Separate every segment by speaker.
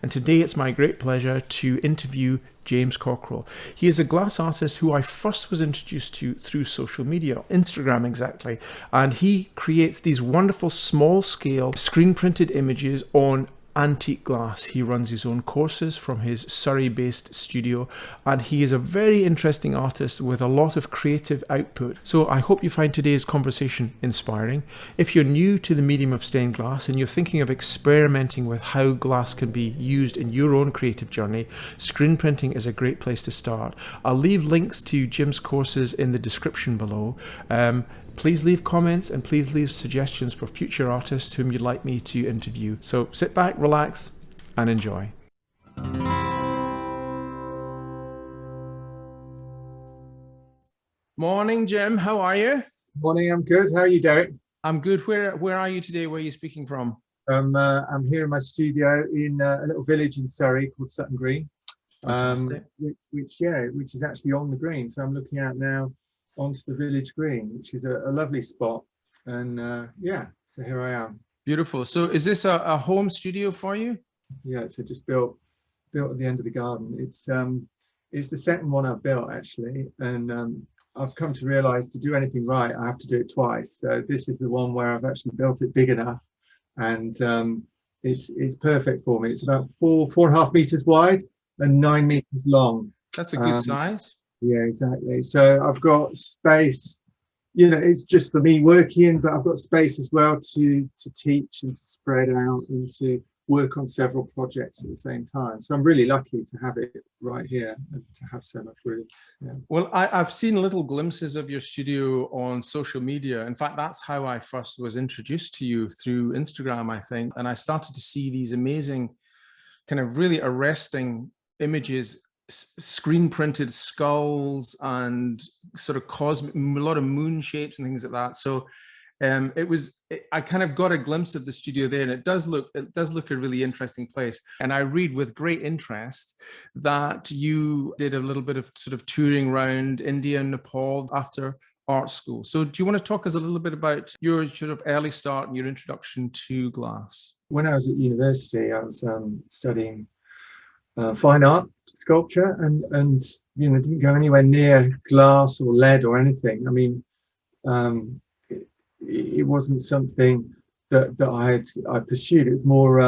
Speaker 1: And today it's my great pleasure to interview James Cockerill. He is a glass artist who I first was introduced to through social media, Instagram exactly, and he creates these wonderful small scale screen printed images on antique glass. He runs his own courses from his Surrey-based studio, and he is a very interesting artist with a lot of creative output. So I hope you find today's conversation inspiring. If you're new to the medium of stained glass and you're thinking of experimenting with how glass can be used in your own creative journey, screen printing is a great place to start. I'll leave links to Jim's courses in the description below. Please leave comments and please leave suggestions for future artists whom you'd like me to interview. So sit back, relax, and enjoy. Morning, Jim. How are you?
Speaker 2: Morning, I'm good. How are you, Derek?
Speaker 1: I'm good. Where are you today? Where are you speaking from?
Speaker 2: I'm here in my studio in a little village in Surrey called Sutton Green,
Speaker 1: Fantastic.
Speaker 2: which is actually on the green. So I'm looking out now onto the village green, which is a lovely spot. And so here I am.
Speaker 1: Beautiful. So is this a home studio for you?
Speaker 2: Yeah, so just built at the end of the garden. It's the second one I've built actually, and I've come to realize to do anything right, I have to do it twice. So this is the one where I've actually built it big enough, and it's perfect for me. It's about 4.5 meters wide and 9 meters long.
Speaker 1: That's a good size.
Speaker 2: Yeah, exactly. So I've got space, it's just for me working, but I've got space as well to teach and to spread out and to work on several projects at the same time. So I'm really lucky to have it right here and to have so much room. Yeah.
Speaker 1: Well, I've seen little glimpses of your studio on social media. In fact, that's how I first was introduced to you, through Instagram, I think. And I started to see these amazing, kind of really arresting images, screen printed skulls and sort of cosmic, a lot of moon shapes and things like that. So I kind of got a glimpse of the studio there, and it does look a really interesting place. And I read with great interest that you did a little bit of sort of touring around India and Nepal after art school. So do you want to talk us a little bit about your sort of early start and your introduction to glass?
Speaker 2: When I was at university, I was studying fine art, sculpture, and didn't go anywhere near glass or lead or anything. I mean, it wasn't something that I pursued. It was more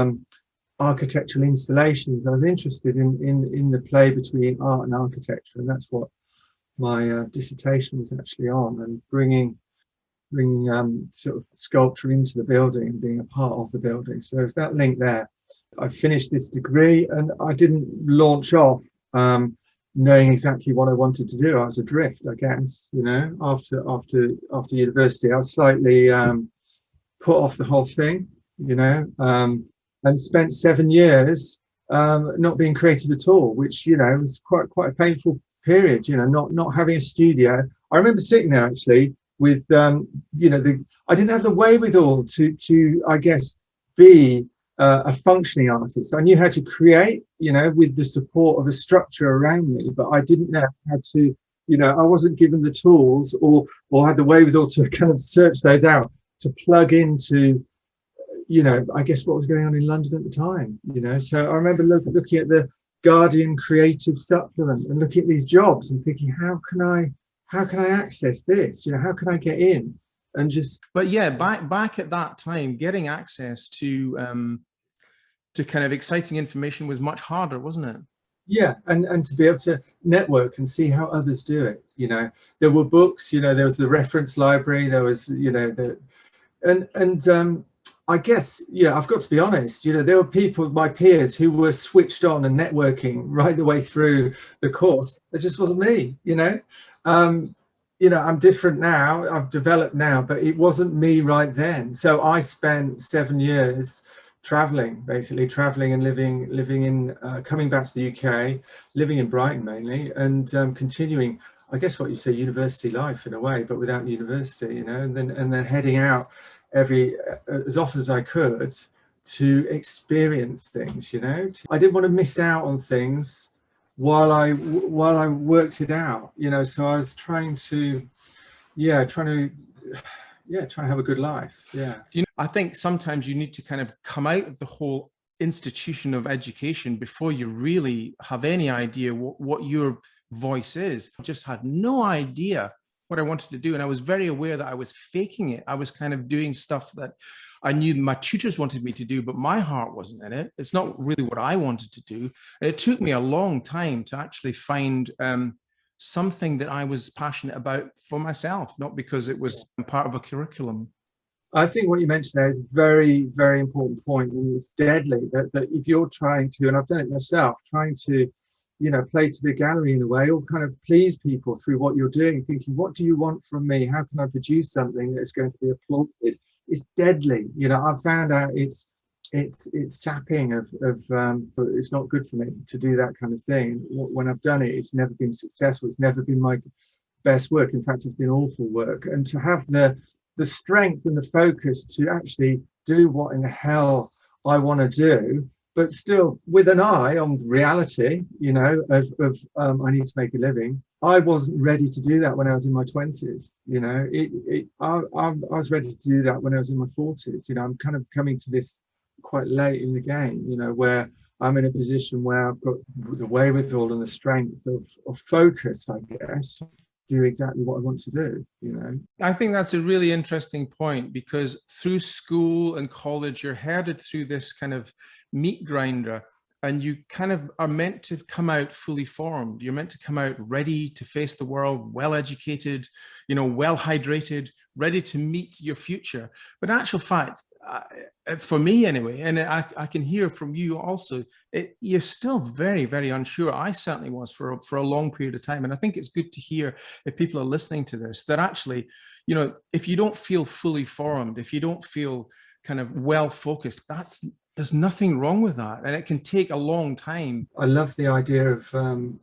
Speaker 2: architectural installations. I was interested in the play between art and architecture, and that's what my dissertation was actually on, and bringing sort of sculpture into the building and being a part of the building. So there's that link there. I finished this degree and I didn't launch off knowing exactly what I wanted to do. I was adrift, I guess, after university. I was slightly put off the whole thing, and spent 7 years not being creative at all, which, was quite a painful period, not having a studio. I remember sitting there actually with, I didn't have the wherewithal to I guess, be a functioning artist. I knew how to create, with the support of a structure around me, but I didn't know how to, I wasn't given the tools or had the wherewithal to kind of search those out, to plug into, I guess what was going on in London at the time, So I remember looking at the Guardian creative supplement and looking at these jobs and thinking, how can I access this? How can I get in? And just,
Speaker 1: but yeah, back at that time, getting access to kind of exciting information was much harder, wasn't it?
Speaker 2: Yeah, and to be able to network and see how others do it. There were books, there was the reference library, there was, I guess, I've got to be honest, there were people, my peers, who were switched on and networking right the way through the course. It just wasn't me, I'm different now, I've developed now, but it wasn't me right then. So I spent 7 years traveling and living in, coming back to the UK, living in Brighton mainly, and continuing, I guess what you say, university life in a way, but without university, and then heading out as often as I could to experience things, I didn't want to miss out on things while I worked it out, so I was trying to have a good life. I
Speaker 1: think sometimes you need to kind of come out of the whole institution of education before you really have any idea what your voice is. I just had no idea what I wanted to do. And I was very aware that I was faking it. I was kind of doing stuff that I knew my tutors wanted me to do, but my heart wasn't in it. It's not really what I wanted to do. And it took me a long time to actually find something that I was passionate about for myself, not because it was part of a curriculum.
Speaker 2: I think what you mentioned there is a very, very important point, and it's deadly that if you're trying to, and I've done it myself, trying to, play to the gallery in a way, or kind of please people through what you're doing, thinking, what do you want from me? How can I produce something that's going to be applauded? It's deadly. I've found out it's sapping of but it's not good for me to do that kind of thing. When I've done it, it's never been successful. It's never been my best work. In fact, it's been awful work. And to have the strength and the focus to actually do what in the hell I want to do, but still with an eye on reality, of I need to make a living. I wasn't ready to do that when I was in my 20s. I was ready to do that when I was in my 40s. I'm kind of coming to this quite late in the game, where I'm in a position where I've got the wherewithal and the strength of focus, I guess, do exactly what I want to do.
Speaker 1: I think that's a really interesting point, because through school and college, you're herded through this kind of meat grinder, and you kind of are meant to come out fully formed. You're meant to come out ready to face the world, well educated, well hydrated, ready to meet your future. But in actual fact, for me anyway, and I can hear from you also, you're still very, very unsure. I certainly was for a long period of time. And I think it's good to hear, if people are listening to this, that actually, if you don't feel fully formed, if you don't feel kind of well focused, there's nothing wrong with that. And it can take a long time.
Speaker 2: I love the idea of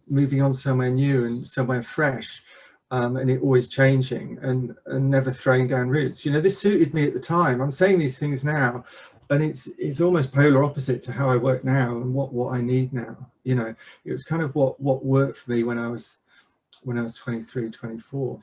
Speaker 2: moving on somewhere new and somewhere fresh. And it always changing and never throwing down roots. This suited me at the time. I'm saying these things now, and it's almost polar opposite to how I work now and what I need now. It was kind of what worked for me when I was 23, 24.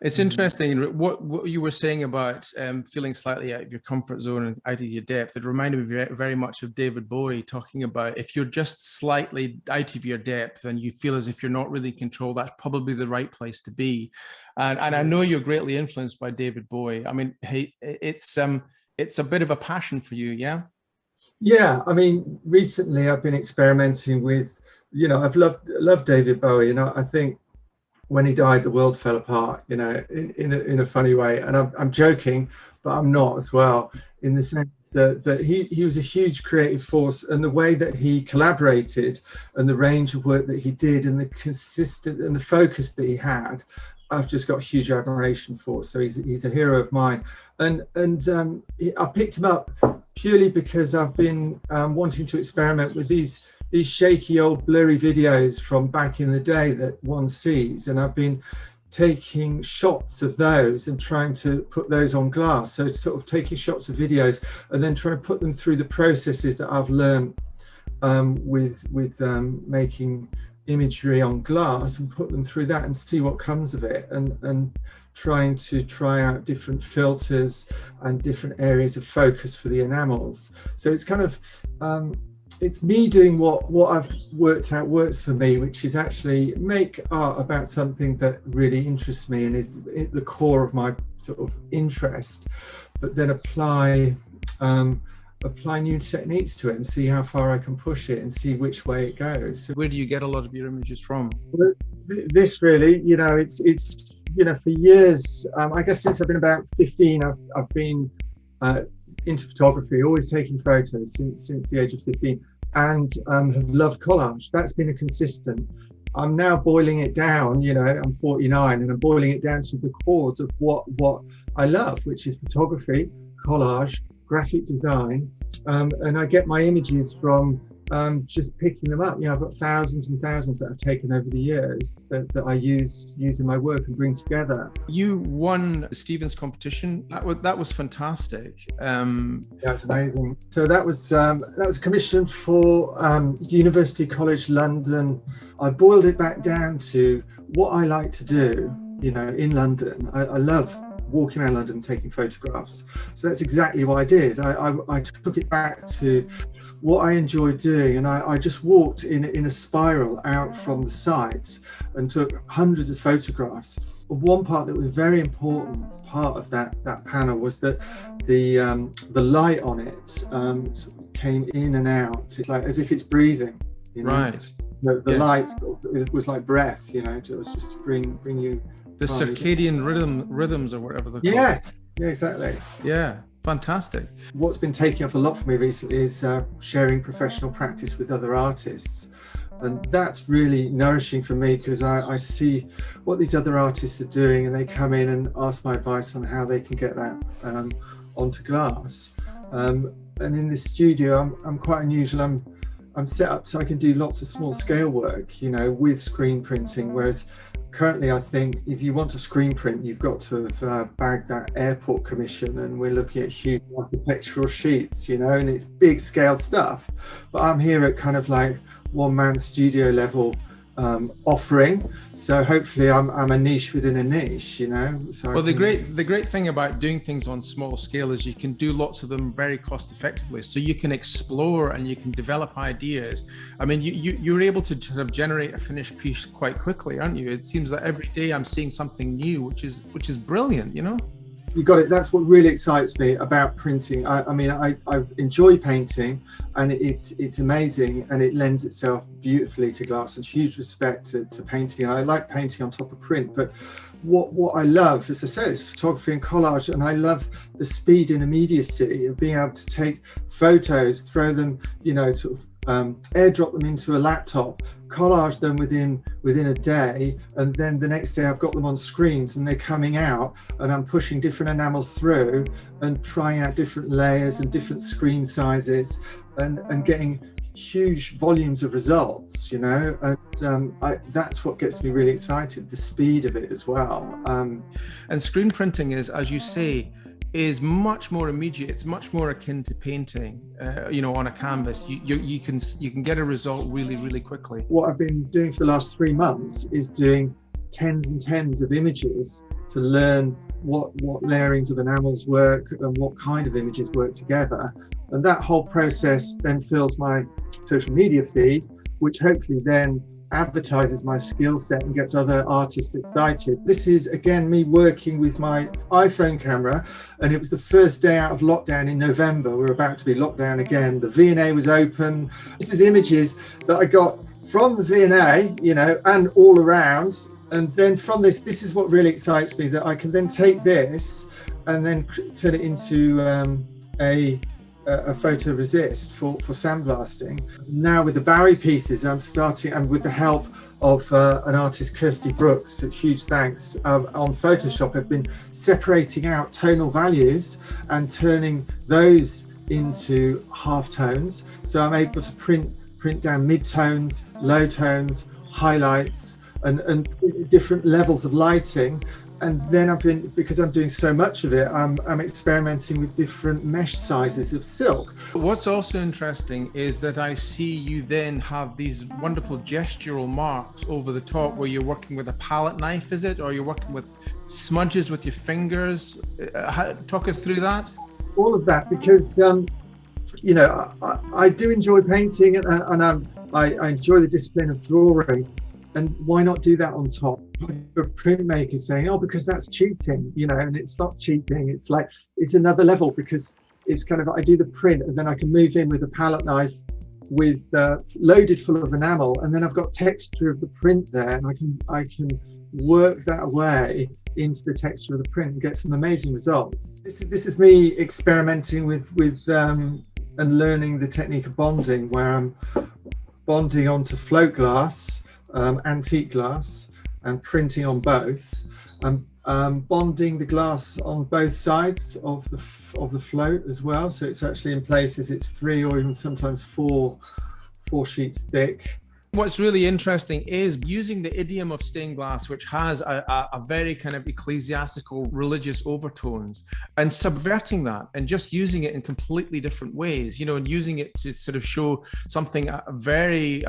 Speaker 1: It's interesting what you were saying about feeling slightly out of your comfort zone and out of your depth. It reminded me very, very much of David Bowie talking about, if you're just slightly out of your depth and you feel as if you're not really in control, that's probably the right place to be. And I know you're greatly influenced by David Bowie. I mean, hey, it's a bit of a passion for you, yeah?
Speaker 2: Yeah, I mean, recently I've been experimenting with, I've loved David Bowie, and I think when he died, the world fell apart, in a funny way. And I'm joking, but I'm not as well, in the sense that he was a huge creative force, and the way that he collaborated and the range of work that he did and the consistent and the focus that he had, I've just got huge admiration for. So he's a hero of mine. And I picked him up purely because I've been wanting to experiment with these shaky old blurry videos from back in the day that one sees, and I've been taking shots of those and trying to put those on glass. So sort of taking shots of videos and then trying to put them through the processes that I've learned with making imagery on glass, and put them through that and see what comes of it, and trying to try out different filters and different areas of focus for the enamels. So it's kind of it's me doing what I've worked out works for me, which is actually make art about something that really interests me and is the core of my sort of interest, but then apply new techniques to it and see how far I can push it and see which way it goes. So
Speaker 1: where do you get a lot of your images from?
Speaker 2: This really, it's for years, I guess since I've been about 15, I've been into photography, always taking photos since the age of 15, and have loved collage. That's been a consistent. I'm now boiling it down, I'm 49, and I'm boiling it down to the cores of what I love, which is photography, collage, graphic design, and I get my images from just picking them up. I've got thousands and thousands that I've taken over the years that I use in my work and bring together.
Speaker 1: You won Stevens competition. That was fantastic.
Speaker 2: That's amazing. So that was commissioned for University College London. I boiled it back down to what I like to do. In London, I love walking around London taking photographs. So that's exactly what I did. I took it back to what I enjoyed doing, and I just walked in a spiral out from the site and took hundreds of photographs. One part that was very important part of that panel was that the light on it came in and out. It's like as if it's breathing, you know?
Speaker 1: Right.
Speaker 2: The light, it was like breath, you know. It was just to bring you
Speaker 1: the circadian rhythms or whatever they're called.
Speaker 2: Yeah, exactly.
Speaker 1: Yeah, fantastic.
Speaker 2: What's been taking up a lot for me recently is sharing professional practice with other artists. And that's really nourishing for me, because I see what these other artists are doing, and they come in and ask my advice on how they can get that onto glass. And in this studio, I'm quite unusual. I'm set up so I can do lots of small scale work, you know, with screen printing, whereas currently I think if you want to screen print, you've got to have bagged that airport commission, and we're looking at huge architectural sheets, you know, and it's big scale stuff. But I'm here at kind of like one-man studio level offering, so hopefully I'm a niche within a niche, you know. So
Speaker 1: well, the great thing about doing things on small scale is you can do lots of them very cost effectively, so you can explore and you can develop ideas. I mean, you're able to sort of generate a finished piece quite quickly, aren't you? It seems that every day I'm seeing something new, which is brilliant, you know.
Speaker 2: You got it. That's what really excites me about printing. I mean, I enjoy painting, and it's amazing, and it lends itself beautifully to glass, and huge respect to painting. And I like painting on top of print, but what I love, as I said, is photography and collage, and I love the speed and immediacy of being able to take photos, throw them, you know, sort of airdrop them into a laptop, collage them within a day, and then the next day I've got them on screens and they're coming out, and I'm pushing different enamels through and trying out different layers and different screen sizes, and getting huge volumes of results, you know. And that's what gets me really excited, the speed of it as well.
Speaker 1: And screen printing is, as you say, is much more immediate. It's much more akin to painting, you know, on a canvas. You can get a result really, really quickly.
Speaker 2: What I've been doing for the last 3 months is doing tens and tens of images to learn what layerings of enamels work and what kind of images work together. And that whole process then fills my social media feed, which hopefully then advertises my skill set and gets other artists excited. This is again me working with my iPhone camera, and it was the first day out of lockdown in November. We're about to be locked down again. The V&A was open. This is images that I got from the V&A, you know, and all around. And then from this is what really excites me, that I can then take this and then turn it into a photoresist for sandblasting. Now with the Bowie pieces, I'm starting, and with the help of an artist, Kirsty Brooks, huge thanks, on Photoshop, I've been separating out tonal values and turning those into half tones. So I'm able to print down mid-tones, low tones, highlights, and different levels of lighting. And then because I'm doing so much of it, I'm experimenting with different mesh sizes of silk.
Speaker 1: What's also interesting is that I see you then have these wonderful gestural marks over the top where you're working with a palette knife, is it? Or you're working with smudges with your fingers? Talk us through that.
Speaker 2: All of that, because, you know, I do enjoy painting, and I enjoy the discipline of drawing. And why not do that on top? A printmaker saying, oh, because that's cheating, you know, and it's not cheating. It's like, it's another level, because it's kind of, I do the print and then I can move in with a palette knife with loaded full of enamel, and then I've got texture of the print there, and I can work that away into the texture of the print and get some amazing results. This is me experimenting with and learning the technique of bonding, where I'm bonding onto float glass, antique glass, and printing on both, and bonding the glass on both sides of the float as well. So it's actually in places it's 3 or even sometimes 4 sheets thick.
Speaker 1: What's really interesting is using the idiom of stained glass, which has a very kind of ecclesiastical religious overtones, and subverting that and just using it in completely different ways, you know, and using it to sort of show something very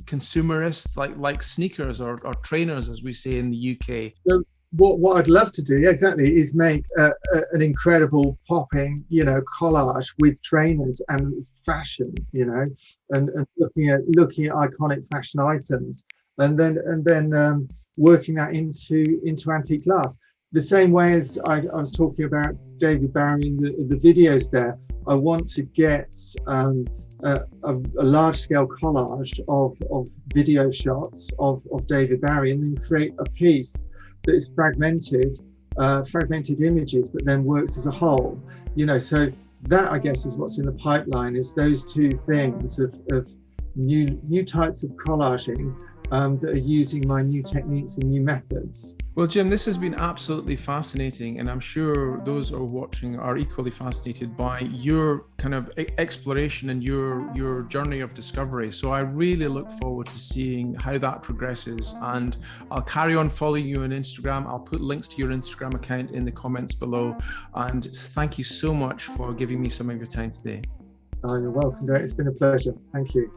Speaker 1: consumerist, like sneakers or trainers, as we say in the UK.
Speaker 2: So what I'd love to do, exactly, is make an incredible popping, collage with trainers and fashion, and looking at iconic fashion items, and then working that into antique glass. The same way as I was talking about David Barry in the videos there, I want to get a large-scale collage of video shots of David Barry, and then create a piece that is fragmented images, but then works as a whole. So that, I guess, is what's in the pipeline, is those two things of new types of collaging that are using my new techniques and new methods.
Speaker 1: Well, Jim, this has been absolutely fascinating, and I'm sure those who are watching are equally fascinated by your kind of exploration and your journey of discovery. So I really look forward to seeing how that progresses, and I'll carry on following you on Instagram. I'll put links to your Instagram account in the comments below, and thank you so much for giving me some of your time today.
Speaker 2: Oh, you're welcome. It's been a pleasure. Thank you.